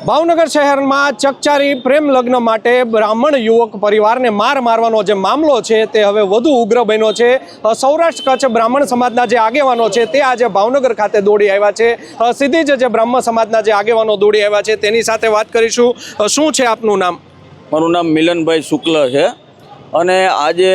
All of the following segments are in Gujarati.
ભાવનગર શહેરમાં ચકચારી પ્રેમ લગ્ન માટે બ્રાહ્મણ યુવક પરિવારને માર મારવાનો જે મામલો છે તે હવે વધુ ઉગ્ર બન્યો છે। સૌરાષ્ટ્ર કચ્છ બ્રાહ્મણ સમાજના જે આગેવાનો છે તે આજે ભાવનગર ખાતે દોડી આવ્યા છે। સીધી જ જે બ્રહ્મ સમાજના જે આગેવાનો દોડી આવ્યા છે તેની સાથે વાત કરીશું। શું છે આપનું નામ? મારું નામ મિલનભાઈ શુક્લ છે અને આજે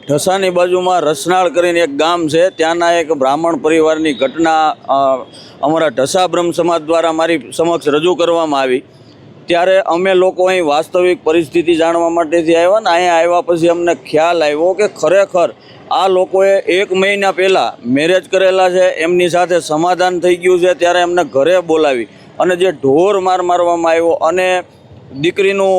ઢસાની બાજુમાં રસનાળ કરીને એક ગામ છે, ત્યાંના એક બ્રાહ્મણ પરિવારની ઘટના અમારા ઢસા બ્રહ્મ સમાજ દ્વારા મારી સમક્ષ રજૂ કરવામાં આવી। ત્યારે અમે લોકો અહીં વાસ્તવિક પરિસ્થિતિ જાણવા માટેથી આવ્યા ને અહીંયા આવ્યા પછી અમને ખ્યાલ આવ્યો કે ખરેખર આ લોકોએ 1 મહિના પહેલાં મેરેજ કરેલા છે, એમની સાથે સમાધાન થઈ ગયું છે। ત્યારે એમને ઘરે બોલાવી અને જે ઢોર મારવામાં આવ્યો અને દીકરીનું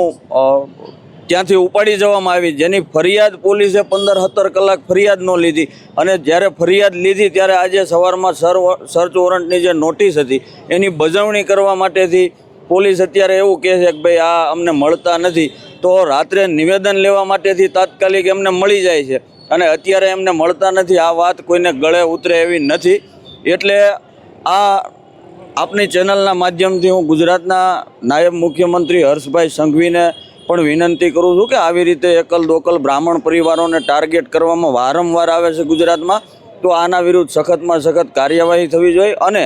ત્યાંથી ઉપાડી જવામાં આવી, જેની ફરિયાદ પોલીસે 15-17 કલાક ફરિયાદ ન લીધી અને જ્યારે ફરિયાદ લીધી ત્યારે આજે સવારમાં સર્ચ વોરંટની જે નોટિસ હતી એની બજવણી કરવા માટેથી પોલીસ અત્યારે એવું કહે છે કે ભાઈ આ અમને મળતા નથી, તો રાત્રે નિવેદન લેવા માટેથી તાત્કાલિક એમને મળી જાય છે અને અત્યારે એમને મળતા નથી। આ વાત કોઈને ગળે ઉતરે એવી નથી। એટલે આ આપની ચેનલના માધ્યમથી હું ગુજરાતના નાયબ મુખ્યમંત્રી હર્ષભાઈ સંઘવીને પણ વિનંતી કરું છું કે આવી રીતે એકલ દોકલ બ્રાહ્મણ પરિવારોને ટાર્ગેટ કરવામાં વારંવાર આવે છે ગુજરાતમાં, તો આના વિરુદ્ધ સખતમાં સખત કાર્યવાહી થવી જોઈએ અને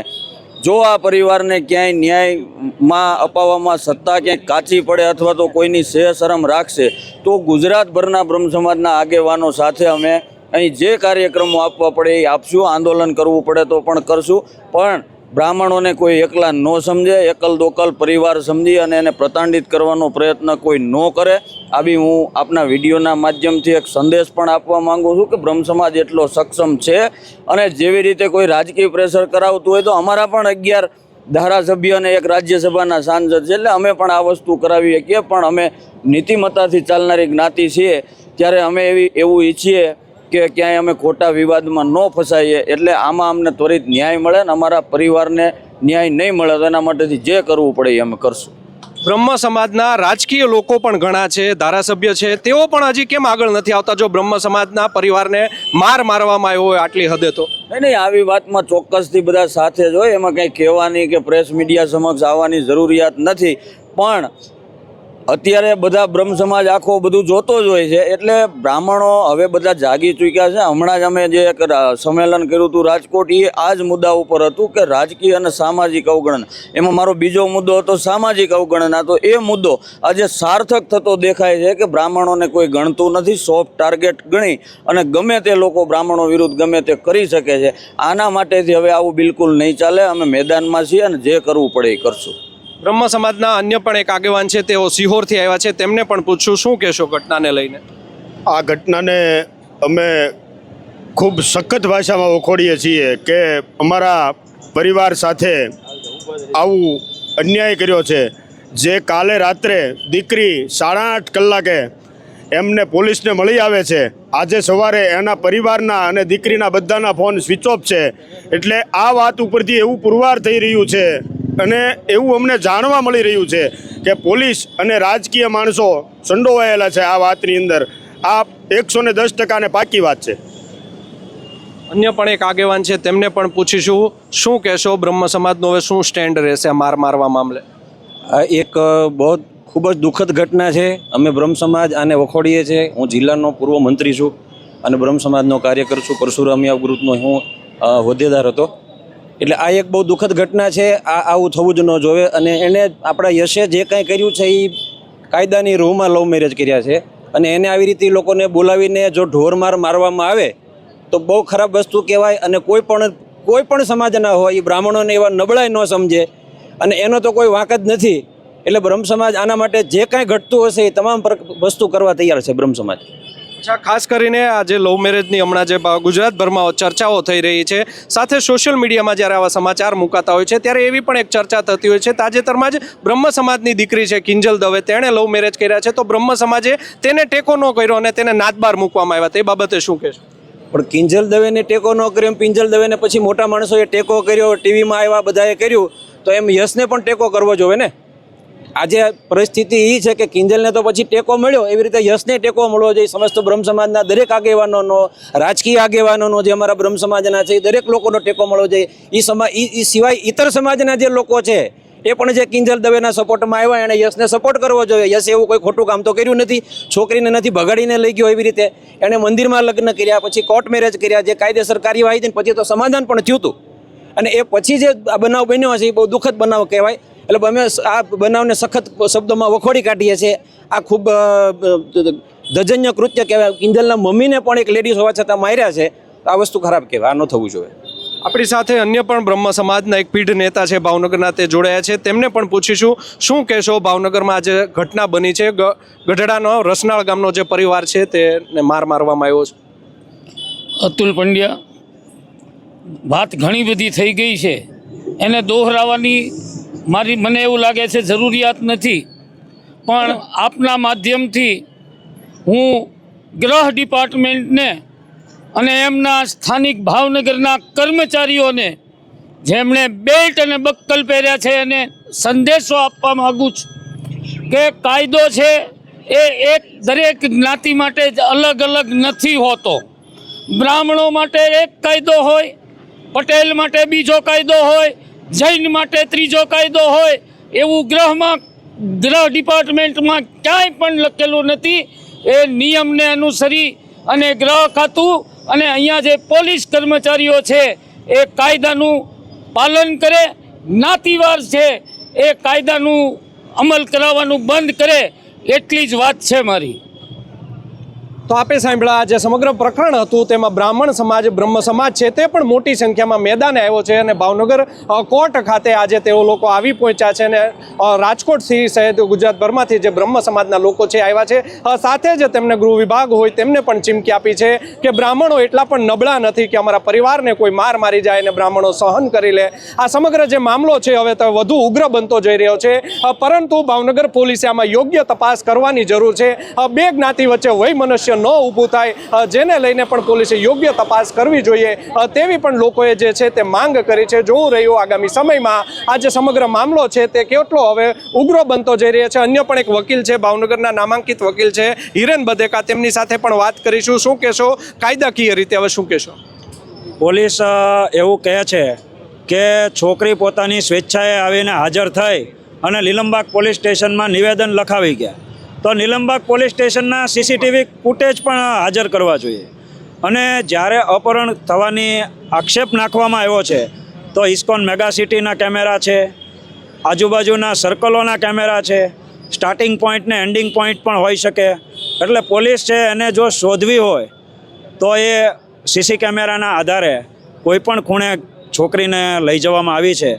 જો આ પરિવારને ક્યાંય ન્યાયમાં અપાવવામાં સત્તા ક્યાંય કાચી પડે અથવા તો કોઈની શરમ રાખશે તો ગુજરાતભરના બ્રહ્મ સમાજના આગેવાનો સાથે અમે અહીં જે કાર્યક્રમો આપવા પડે એ આપશું, આંદોલન કરવું પડે તો પણ કરશું, પણ બ્રાહ્મણોને કોઈ એકલા ન સમજે, એકલ દોકલ પરિવાર સમજી અને એને પ્રતાડિત કરવાનો પ્રયત્ન કોઈ ન કરે, આવી હું આપના વિડીયોના માધ્યમથી એક સંદેશ પણ આપવા માંગુ છું કે બ્રહ્મ સમાજ એટલો સક્ષમ છે અને જેવી રીતે કોઈ રાજકીય પ્રેશર કરાવતું હોય તો અમારા પણ 11 ધારાસભ્ય અને એક રાજ્યસભાના સાંસદ છે, એટલે અમે પણ આ વસ્તુ કરાવી શકીએ, પણ અમે નીતિમત્તાથી ચાલનારી જ્ઞાતિ છીએ ત્યારે અમે એવું ઈચ્છીએ કે ક્યાંય અમે ખોટા વિવાદમાં ન ફસાઈએ, એટલે આમાં અમને ત્વરિત ન્યાય મળે ને અમારા પરિવારને ન્યાય નહીં મળે તો એના માટેથી જે કરવું પડે એ અમે કરશું। બ્રહ્મ સમાજના રાજકીય લોકો પણ ઘણા છે, ધારાસભ્ય છે, તેઓ પણ હજી કેમ આગળ નથી આવતા જો બ્રહ્મ સમાજના પરિવારને મારવામાં આવ્યો હોય આટલી હદે? તો નહીં, આવી વાતમાં ચોક્કસથી બધા સાથે જ હોય, એમાં કંઈ કહેવાની કે પ્રેસ મીડિયા સમક્ષ આવવાની જરૂરિયાત નથી, પણ અત્યારે બધા બ્રહ્મ સમાજ આખો બધું જોતો જ હોય છે, એટલે બ્રાહ્મણો હવે બધા જાગી ચૂક્યા છે। હમણાં જ અમે જે એક સંમેલન કર્યું હતું રાજકોટ, એ આ જ મુદ્દા ઉપર હતું કે રાજકીય અને સામાજિક અવગણના, એમાં મારો બીજો મુદ્દો હતો સામાજિક અવગણના, તો એ મુદ્દો આજે સાર્થક થતો દેખાય છે કે બ્રાહ્મણોને કોઈ ગણતું નથી, સોફ્ટ ટાર્ગેટ ગણી અને ગમે તે લોકો બ્રાહ્મણો વિરુદ્ધ ગમે તે કરી શકે છે। આના માટેથી હવે આવું બિલકુલ નહીં ચાલે, અમે મેદાનમાં છીએ અને જે કરવું પડે એ કરશું। બ્રહ્મ સમાજના અન્ય પણ એક આગેવાન છે, તેઓ સિહોરથી આવ્યા છે, તેમને પણ પૂછશું શું કહેશો ઘટનાને લઈને? આ ઘટનાને અમે ખૂબ સખત ભાષામાં વખોડીએ છીએ કે અમારા પરિવાર સાથે આવું અન્યાય કર્યો છે। જે કાલે રાત્રે દીકરી 8:30 કલાકે એમને પોલીસને મળી આવે છે, આજે સવારે એના પરિવારના અને દીકરીના બધાના ફોન સ્વિચ ઓફ છે, એટલે આ વાત ઉપરથી એવું પુરવાર થઈ રહ્યું છે અને એવું અમને જાણવા મળી રહ્યું છે કે પોલીસ અને રાજકીય માણસો સંડોવાયેલા છે આ વાતની અંદર। આ 110% પાકી વાત છે। અન્ય પણ એક આગેવાન છે, તેમને પણ પૂછીશું શું કહેશો, બ્રહ્મ સમાજનો હવે શું સ્ટેન્ડ રહેશે મારવા મામલે? આ એક બહુ ખૂબ જ દુઃખદ ઘટના છે। અમે બ્રહ્મ સમાજ આને વખોડીએ છીએ। હું જિલ્લાનો પૂર્વ મંત્રી છું અને બ્રહ્મ સમાજનો કાર્યકર છું, પરશુરામ યાવ ગ્રુપનો હું હોદ્દેદાર હતો, એટલે આ એક બહુ દુઃખદ ઘટના છે। આ આવું થવું જ ન જોવે અને એને આપણા યશે જે કાંઈ કર્યું છે એ કાયદાની રૂહમાં લવ મેરેજ કર્યા છે અને એને આવી રીતે લોકોને બોલાવીને જો ઢોરમાર મારવામાં આવે તો બહુ ખરાબ વસ્તુ કહેવાય અને કોઈ પણ સમાજના હોય એ બ્રાહ્મણોને એવા નબળાઈ ન સમજે અને એનો તો કોઈ વાંક જ નથી। એટલે બ્રહ્મ સમાજ આના માટે જે કાંઈ ઘટતું હશે એ તમામ વસ્તુ કરવા તૈયાર છે બ્રહ્મ સમાજ। ખાસ કરીને આ જે લવ મેરેજની હમણાં જે ગુજરાતભરમાં ચર્ચાઓ થઈ રહી છે, સાથે સોશિયલ મીડિયામાં જ્યારે આવા સમાચાર મુકાતા હોય છે ત્યારે એવી પણ એક ચર્ચા થતી હોય છે। તાજેતરમાં જ બ્રહ્મ સમાજની દીકરી છે કિંજલ દવે, તેણે લવ મેરેજ કર્યા છે, તો બ્રહ્મ સમાજે તેને ટેકો ન કર્યો અને તેને નાદબાર મૂકવામાં આવ્યા, તે બાબતે શું કહેશો? પણ કિંજલ દવેને ટેકો ન કર્યો, પિંજલ દવેને પછી મોટા માણસોએ ટેકો કર્યો, ટીવીમાં આવ્યા બધાએ કર્યું, તો એમ યશને પણ ટેકો કરવો જોઈએ ને। આજે પરિસ્થિતિ એ છે કે કિંજલને તો પછી ટેકો મળ્યો, એવી રીતે યશને ટેકો મળવો જોઈએ। સમસ્ત બ્રહ્મ સમાજના દરેક આગેવાનોનો, રાજકીય આગેવાનોનો, જે અમારા બ્રહ્મ સમાજના છે એ દરેક લોકોનો ટેકો મળવો જોઈએ। એ સિવાય ઇતર સમાજના જે લોકો છે એ પણ જે કિંજલ દવેના સપોર્ટમાં આવ્યા એણે યશને સપોર્ટ કરવો જોઈએ. યશ એવું કોઈ ખોટું કામ તો કર્યું નથી, છોકરીને નથી ભગાડીને લઈ ગયો એવી રીતે. એણે મંદિરમાં લગ્ન કર્યા, પછી કોર્ટ મેરેજ કર્યા, જે કાયદેસર કાર્યવાહી હતી, પછી તો સમાધાન પણ થયું હતું. અને એ પછી જે આ બનાવ બન્યો છે એ બહુ દુઃખદ બનાવ કહેવાય. એટલે અમે આ બનાવને સખત શબ્દોમાં વખોડી કાઢીએ છીએ. આ ખૂબ દજન્ય કૃત્ય કહેવાય. કિંજલના મમ્મીને પણ એક લેડીઝ હોવા છતાં માર્યા છે. આ વસ્તુ ખરાબ કહેવાય, આ ન થવું જોઈએ. આપણી સાથે અન્ય પણ બ્રહ્મ સમાજના એક પીઢ નેતા છે ભાવનગરના, તે જોડાયા છે. તેમને પણ પૂછીશું શું કહેશો ભાવનગરમાં આજે ઘટના બની છે. ગઢડાનો રસનાળ ગામનો જે પરિવાર છે તેને મારવામાં આવ્યો છે. અતુલ પંડ્યા, વાત ઘણી બધી થઈ ગઈ છે, એને દોહરાવવાની મને એવું લાગે છે જરૂરિયાત નથી. પણ આપના માધ્યમથી હું ગૃહ ડિપાર્ટમેન્ટને અને એમના સ્થાનિક ભાવનગરના કર્મચારીઓને જેમણે બેલ્ટ અને બક્કલ પહેર્યા છે એને સંદેશો આપવા માગું છું કે કાયદો છે એ એક દરેક જ્ઞાતિ માટે જ અલગ અલગ નથી હોતો. બ્રાહ્મણો માટે એક કાયદો હોય, પટેલ માટે બીજો કાયદો હોય, જૈન માટે ત્રીજો કાયદો હોય. એવું ગૃહ ડિપાર્ટમેન્ટમાં ક્યાંય પણ લખેલું નથી. એ નિયમને અનુસરી અને ગૃહ ખાતું અને અહીંયા જે પોલીસ કર્મચારીઓ છે એ કાયદાનું પાલન કરે. જ્ઞાતિવાર છે એ કાયદાનું અમલ કરાવવાનું બંધ કરે, એટલી જ વાત છે મારી. તો આપે સાંભળ્યા જે સમગ્ર પ્રકરણ હતું તેમાં બ્રાહ્મણ સમાજ, બ્રહ્મ સમાજ છે તે પણ મોટી સંખ્યામાં મેદાને આવ્યો છે. અને ભાવનગર કોર્ટ ખાતે આજે તેઓ લોકો આવી પહોંચ્યા છે. અને રાજકોટથી સહિત ગુજરાતભરમાંથી જે બ્રહ્મ સમાજના લોકો છે આવ્યા છે. સાથે જ તેમને ગૃહ વિભાગ હોય તેમને પણ ચીમકી આપી છે કે બ્રાહ્મણો એટલા પણ નબળા નથી કે અમારા પરિવારને કોઈ મારી જાય અને બ્રાહ્મણો સહન કરી લે. આ સમગ્ર જે મામલો છે હવે તો વધુ ઉગ્ર બનતો જઈ રહ્યો છે. પરંતુ ભાવનગર પોલીસે આમાં યોગ્ય તપાસ કરવાની જરૂર છે. બે જ્ઞાતિ વચ્ચે વૈમનસ્ય ન ઊભું થાય જેને લઈને પણ પોલીસે યોગ્ય તપાસ કરવી જોઈએ તેવી પણ લોકોએ જે છે તે માંગ કરી છે. જોવું રહ્યું આગામી સમયમાં આ જે સમગ્ર મામલો છે તે કેટલો હવે ઉગ્ર બનતો જઈ રહ્યો છે. અન્ય પણ એક વકીલ છે, ભાવનગરના નામાંકિત વકીલ છે હિરેન બધેકા, તેમની સાથે પણ વાત કરીશું. શું કહેશો કાયદાકીય રીતે, હવે શું કહેશો? પોલીસ એવું કહે છે કે છોકરી પોતાની સ્વેચ્છાએ આવીને હાજર થઈ અને લીલમબાગ પોલીસ સ્ટેશનમાં નિવેદન લખાવી ગયા. તો નીલમબાગ પોલીસ સ્ટેશનના સીસીટીવી ફૂટેજ પણ હાજર કરવા જોઈએ. અને જ્યારે અપહરણ થવાની આક્ષેપ નાખવામાં આવ્યો છે તો ઇસ્કોન મેગા સિટીના કેમેરા છે, આજુબાજુના સર્કલોના કેમેરા છે, સ્ટાર્ટિંગ પોઈન્ટ ને એન્ડિંગ પોઈન્ટ પણ હોઈ શકે. એટલે પોલીસ છે એને જો શોધવી હોય તો એ સીસી કેમેરાના આધારે કોઈ પણ ખૂણે છોકરીને લઈ જવામાં આવી છે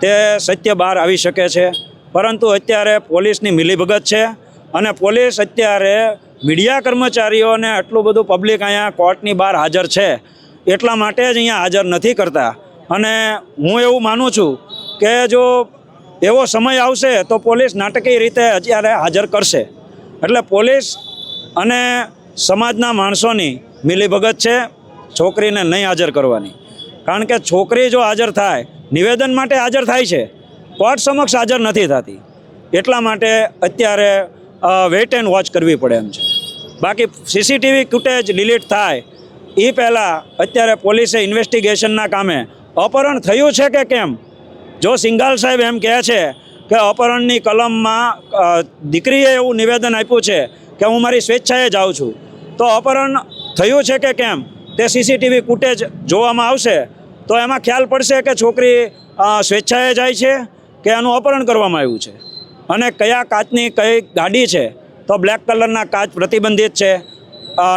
તે સત્ય બહાર આવી શકે છે. પરંતુ અત્યારે પોલીસની મિલીભગત છે અને પોલીસ અત્યારે મીડિયા કર્મચારીઓને આટલું બધું પબ્લિક અહીંયા કોર્ટની બહાર હાજર છે એટલા માટે જ અહીંયા હાજર નથી કરતા. અને હું એવું માનું છું કે જો એવો સમય આવશે તો પોલીસ નાટકીય રીતે અત્યારે હાજર કરશે. એટલે પોલીસ અને સમાજના માણસોની મિલીભગત છે છોકરીને નહીં હાજર કરવાની. કારણ કે છોકરી જો હાજર થાય, નિવેદન માટે હાજર થાય છે, કોર્ટ સમક્ષ હાજર નથી થતી. એટલા માટે અત્યારે વેઇટ એન્ડ વોચ કરવી પડે એમ છે. બાકી સીસીટીવી ફૂટેજ ડિલીટ થાય એ પહેલાં અત્યારે પોલીસે ઇન્વેસ્ટિગેશનના કામે અપહરણ થયું છે કે કેમ, જો સિંઘાલ સાહેબ એમ કહે છે કે અપહરણની કલમમાં દીકરીએ એવું નિવેદન આપ્યું છે કે હું મારી સ્વેચ્છાએ જાઉં છું, તો અપહરણ થયું છે કે કેમ તે સીસીટીવી ફૂટેજ જોવામાં આવશે તો એમાં ખ્યાલ પડશે કે છોકરી સ્વેચ્છાએ જાય છે કે એનું અપહરણ કરવામાં આવ્યું છે. અને કયા કાચની કઈ ગાડી છે તો બ્લેક કલરના કાચ પ્રતિબંધિત છે,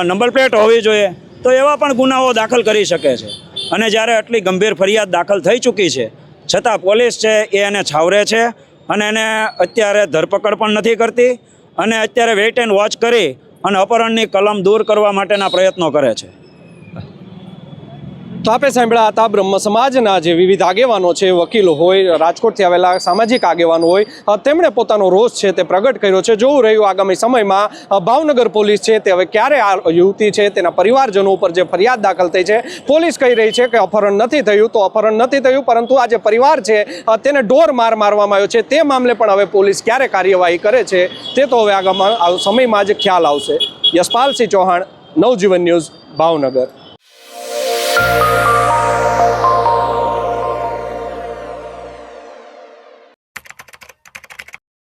નંબર પ્લેટ હોવી જોઈએ, તો એવા પણ ગુનાઓ દાખલ કરી શકે છે. અને જ્યારે આટલી ગંભીર ફરિયાદ દાખલ થઈ ચૂકી છે છતાં પોલીસ છે એ એને છાવરે છે અને એને અત્યારે ધરપકડ પણ નથી કરતી અને અત્યારે વેઇટ એન્ડ વોચ કરી અને અપહરણની કલમ દૂર કરવા માટેના પ્રયત્નો કરે છે. તો આપે સાંભળ્યા હતા બ્રહ્મ સમાજના જે વિવિધ આગેવાનો છે, વકીલો હોય, રાજકોટથી આવેલા સામાજિક આગેવાનો હોય, તેમણે પોતાનો રોષ છે તે પ્રગટ કર્યો છે. જોવું રહ્યું આગામી સમયમાં ભાવનગર પોલીસ છે તે હવે ક્યારે આ યુવતી છે તેના પરિવારજનો ઉપર જે ફરિયાદ દાખલ થઈ છે. પોલીસ કહી રહી છે કે અપહરણ નથી થયું, તો અપહરણ નથી થયું, પરંતુ આ જે પરિવાર છે તેને ઢોર મારવામાં આવ્યો છે. તે મામલે પણ હવે પોલીસ ક્યારે કાર્યવાહી કરે છે તે તો હવે આગામી સમયમાં જ ખ્યાલ આવશે. યશપાલસિંહ ચૌહાણ, નવજીવન ન્યૂઝ, ભાવનગર.